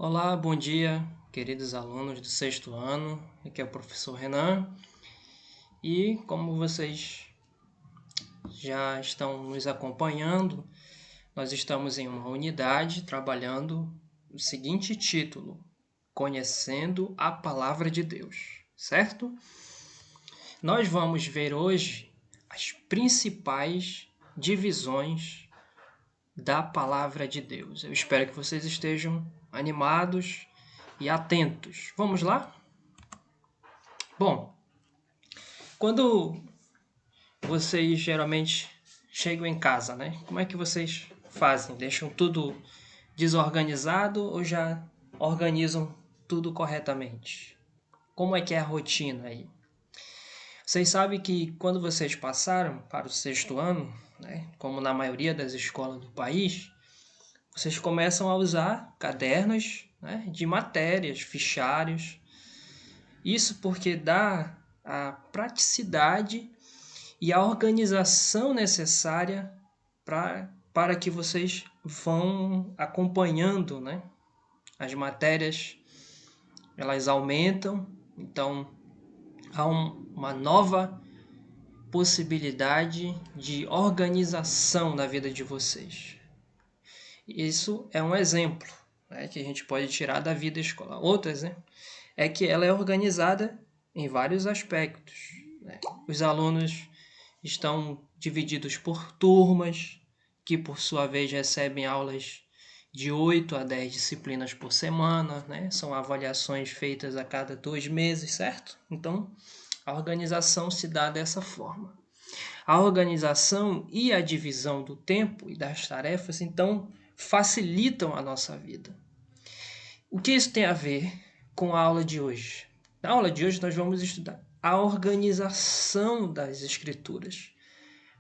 Olá, bom dia, queridos alunos do sexto ano. Aqui é o professor Renan e, como vocês já estão nos acompanhando, nós estamos em uma unidade trabalhando o seguinte título: Conhecendo a Palavra de Deus, certo? Nós vamos ver hoje as principais divisões da Palavra de Deus. Eu espero que vocês estejam animados e atentos. Vamos lá? Bom, quando vocês geralmente chegam em casa, né? Como é que vocês fazem? Deixam tudo desorganizado ou já organizam tudo corretamente? Como é que é a rotina aí? Vocês sabem que quando vocês passaram para o sexto ano, né, como na maioria das escolas do país, vocês começam a usar cadernos, né, de matérias, fichários. Isso porque dá a praticidade e a organização necessária para que vocês vão acompanhando, né? As matérias, elas aumentam, então há uma nova possibilidade de organização na vida de vocês. Isso é um exemplo, né, que a gente pode tirar da vida escolar. Outro exemplo é que ela é organizada em vários aspectos, né? Os alunos estão divididos por turmas, que por sua vez recebem aulas de 8 a 10 disciplinas por semana, né? São avaliações feitas a cada 2 meses, certo? Então, a organização se dá dessa forma. A organização e a divisão do tempo e das tarefas, então, facilitam a nossa vida. O que isso tem a ver com a aula de hoje? Na aula de hoje, nós vamos estudar a organização das escrituras,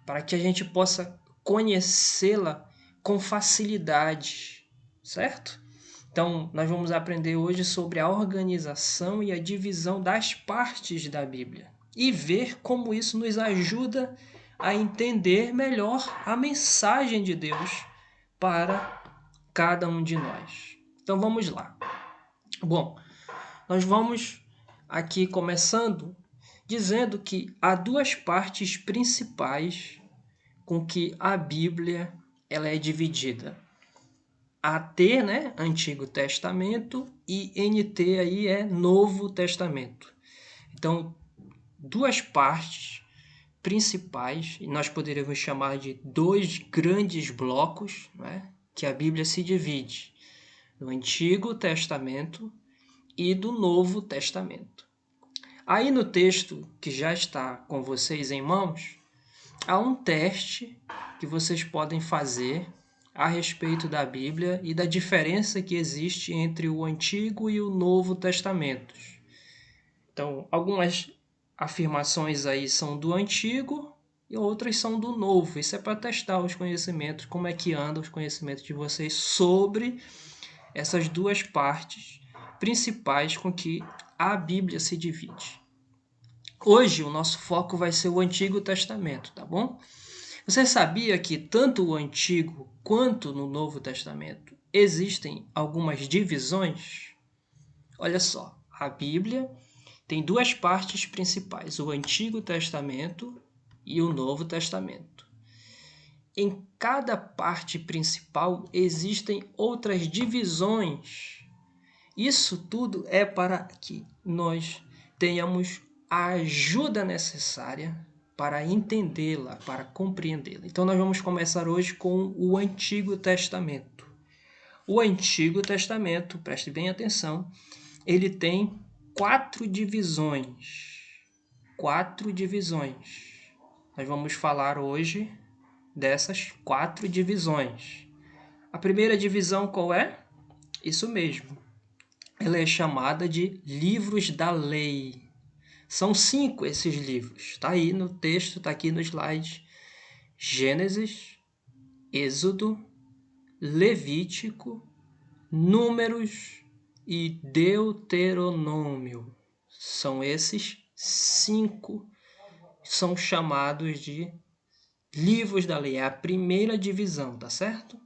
para que a gente possa conhecê-la com facilidade, certo? Então, nós vamos aprender hoje sobre a organização e a divisão das partes da Bíblia e ver como isso nos ajuda a entender melhor a mensagem de Deus para cada um de nós. Então, vamos lá. Bom, nós vamos aqui começando dizendo que há duas partes principais com que a Bíblia ela é dividida. AT, né, Antigo Testamento, e NT aí é Novo Testamento. Então, duas partes principais, e nós poderíamos chamar de dois grandes blocos, né, que a Bíblia se divide no Antigo Testamento e do Novo Testamento. Aí no texto que já está com vocês em mãos, há um teste que vocês podem fazer a respeito da Bíblia e da diferença que existe entre o Antigo e o Novo Testamentos. Então, algumas afirmações aí são do Antigo e outras são do Novo. Isso é para testar os conhecimentos, como é que andam os conhecimentos de vocês sobre essas duas partes principais com que a Bíblia se divide. Hoje o nosso foco vai ser o Antigo Testamento, tá bom? Você sabia que tanto o Antigo quanto no Novo Testamento existem algumas divisões? Olha só, a Bíblia tem duas partes principais, o Antigo Testamento e o Novo Testamento. Em cada parte principal existem outras divisões. Isso tudo é para que nós tenhamos a ajuda necessária para entendê-la, para compreendê-la. Então nós vamos começar hoje com o Antigo Testamento. O Antigo Testamento, preste bem atenção, ele tem 4 divisões. 4 divisões. Nós vamos falar hoje dessas 4 divisões. A primeira divisão qual é? Isso mesmo. Ela é chamada de livros da lei. São 5 esses livros. Está aí no texto, está aqui no slide. Gênesis, Êxodo, Levítico, Números e Deuteronômio. São esses 5. São chamados de livros da lei. É a primeira divisão, tá certo?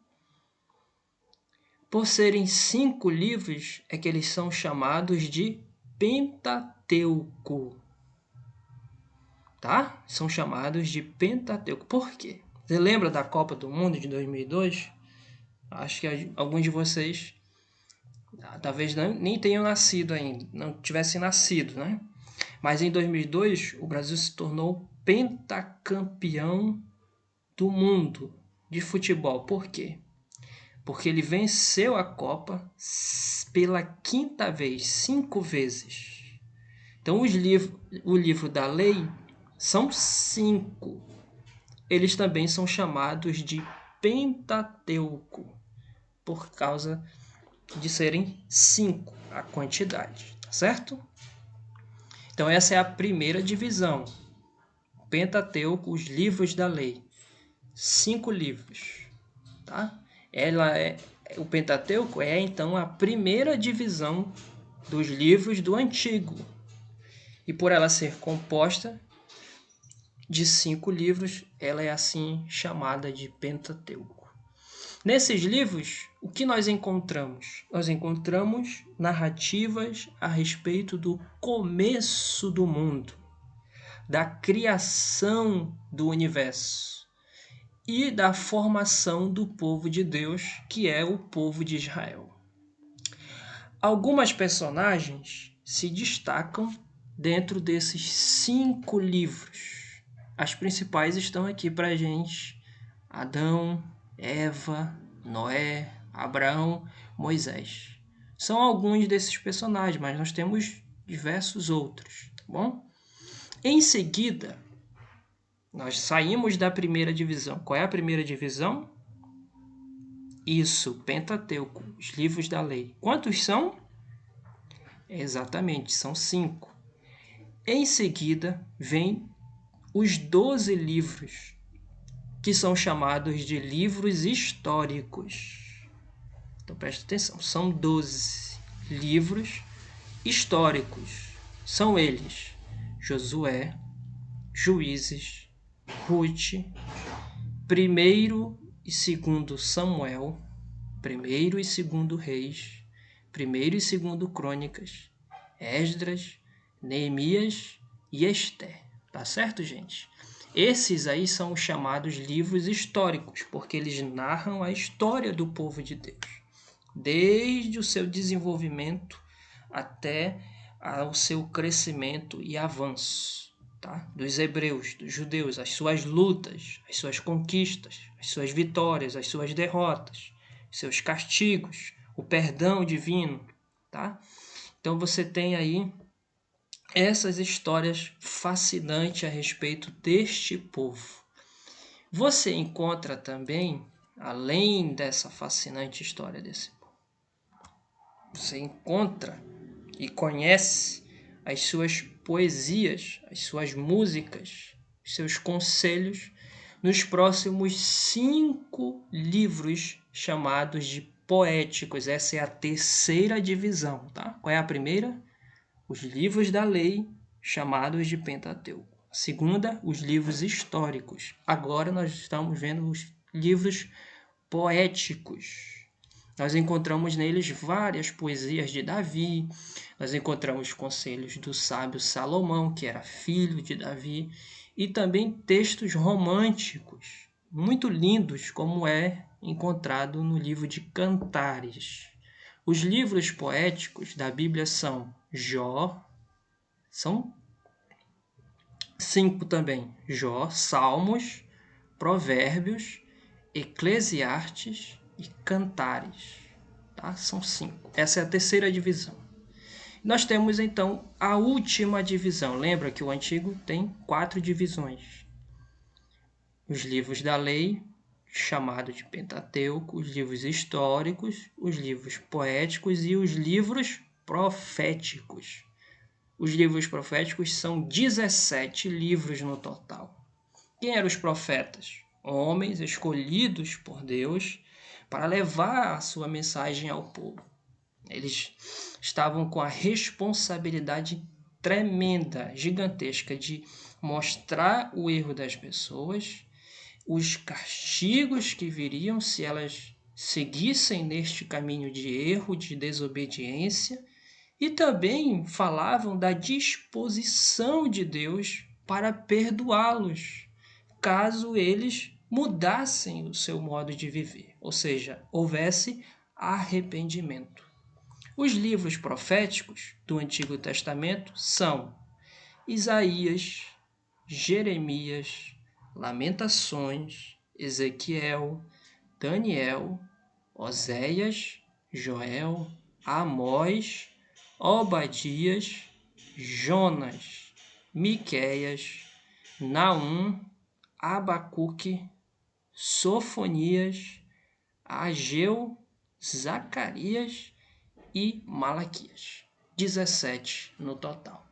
Por serem 5 livros, é que eles são chamados de Pentateuco. Tá? São chamados de Pentateuco. Por quê? Você lembra da Copa do Mundo de 2002? Acho que alguns de vocês talvez nem tenham nascido ainda, não tivessem nascido, né? Mas em 2002, o Brasil se tornou pentacampeão do mundo de futebol. Por quê? Porque ele venceu a Copa pela 5ª vez, 5 vezes. Então, o livro da lei são 5. Eles também são chamados de Pentateuco, por causa de serem 5 a quantidade, tá certo? Então, essa é a primeira divisão. Pentateuco, os livros da lei. 5 livros, tá? O Pentateuco é, então, a primeira divisão dos livros do Antigo. E por ela ser composta de 5 livros, ela é assim chamada de Pentateuco. Nesses livros, o que nós encontramos? Nós encontramos narrativas a respeito do começo do mundo, da criação do universo e da formação do povo de Deus, que é o povo de Israel. Algumas personagens se destacam dentro desses 5 livros. As principais estão aqui para a gente: Adão, Eva, Noé, Abraão, Moisés. São alguns desses personagens, mas nós temos diversos outros, tá bom? Em seguida, nós saímos da primeira divisão. Qual é a primeira divisão? Isso, Pentateuco, os livros da lei. Quantos são? Exatamente, são 5. Em seguida, vem os 12 livros, que são chamados de livros históricos. Então, presta atenção, são 12 livros históricos. São eles: Josué, Juízes, Ruth, 1º e 2º Samuel, 1º e 2º Reis, 1º e 2º Crônicas, Esdras, Neemias e Esther. Tá certo, gente? Esses aí são os chamados livros históricos, porque eles narram a história do povo de Deus, desde o seu desenvolvimento até o seu crescimento e avanço, tá? Dos hebreus, dos judeus, as suas lutas, as suas conquistas, as suas vitórias, as suas derrotas, os seus castigos, o perdão divino, tá? Então você tem aí essas histórias fascinantes a respeito deste povo. Você encontra também, além dessa fascinante história desse povo, você encontra e conhece as suas poesias, as suas músicas, os seus conselhos nos próximos 5 livros chamados de poéticos. Essa é a terceira divisão, tá? Qual é a primeira? Os livros da lei, chamados de Pentateuco. A segunda, os livros históricos. Agora nós estamos vendo os livros poéticos. Nós encontramos neles várias poesias de Davi, nós encontramos conselhos do sábio Salomão, que era filho de Davi, e também textos românticos, muito lindos, como é encontrado no livro de Cantares. Os livros poéticos da Bíblia são Jó, são 5 também: Jó, Salmos, Provérbios, Eclesiastes e Cantares, tá? São 5. Essa é a terceira divisão. Nós temos então a última divisão. Lembra que o Antigo tem 4 divisões: os livros da lei, chamado de Pentateuco, os livros históricos, os livros poéticos e os livros proféticos. Os livros proféticos são 17 livros no total. Quem eram os profetas? Homens escolhidos por Deus para levar a sua mensagem ao povo. Eles estavam com a responsabilidade tremenda, gigantesca, de mostrar o erro das pessoas, os castigos que viriam se elas seguissem neste caminho de erro, de desobediência, e também falavam da disposição de Deus para perdoá-los, caso eles mudassem o seu modo de viver, ou seja, houvesse arrependimento. Os livros proféticos do Antigo Testamento são Isaías, Jeremias, Lamentações, Ezequiel, Daniel, Oséias, Joel, Amós, Obadias, Jonas, Miqueias, Naum, Abacuque, Sofonias, Ageu, Zacarias e Malaquias. 17 no total.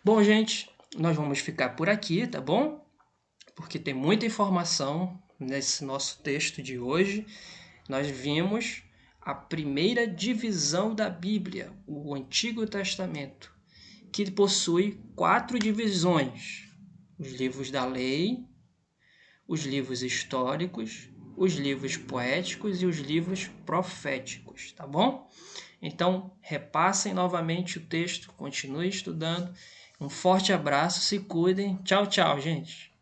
Bom, gente, nós vamos ficar por aqui, tá bom? Porque tem muita informação nesse nosso texto de hoje. Nós vimos a primeira divisão da Bíblia, o Antigo Testamento, que possui 4 divisões: os livros da lei, os livros históricos, os livros poéticos e os livros proféticos, tá bom? Então, repassem novamente o texto, continuem estudando. Um forte abraço, se cuidem. Tchau, tchau, gente!